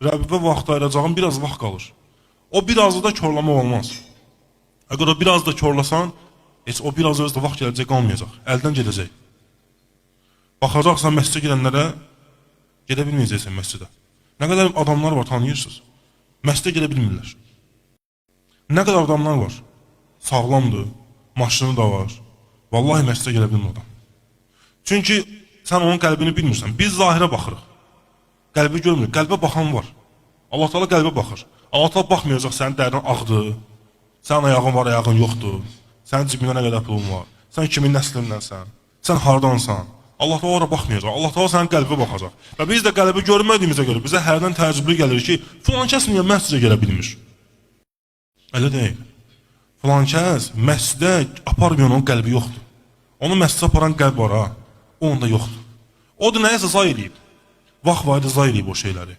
Rəbbə vaxt ayıracağın biraz vaxt qalır. O birazı da körləmə olmaz. Əgər o biraz da körləsən, heç o biraz özdə vaxt gələcək qalmayacaq, əldən gedəcək. Baxacaqsan məscidə gedənlərə, gedə bilməyəcəksən məscidə. Nə qədər adamlar var, tanıyırsınız. Məscidə gedə bilmirlər. Nə qədər adamlar var, sağlamdır, maşını da var. Vallahi məscidə gedə bilmir adam. Çünki sən onun qəlbini bilmirsən. Biz zahirə baxırıq. Qəlbi görmürük, qəlbə baxan var. Allah Teala qəlbə baxır. Allah Teala baxmayacaq sənin dərin ağdır, sənin ayağın var, ayağın yoxdur, sənin cibində nə qədər pulun var, sən kimin nəslindənsən, sən hardansan. Allah Teala ora baxmayacaq, Allah Teala sənin qəlbə baxacaq. Və biz də qəlbi görmədiyimizə görə bizə hərdən təəccüblü gəlir ki, filan kəs niyə məscidə gələ bilmir? Elə deyil. Filan kəs məscidə aparmayan onun qəlbi yoxdur. Onu məscidə aparan qəlb var ha, onun da yoxdur. O da nəyəsə zay eləyib. Vaxt var idi zay eləyib o şeyləri.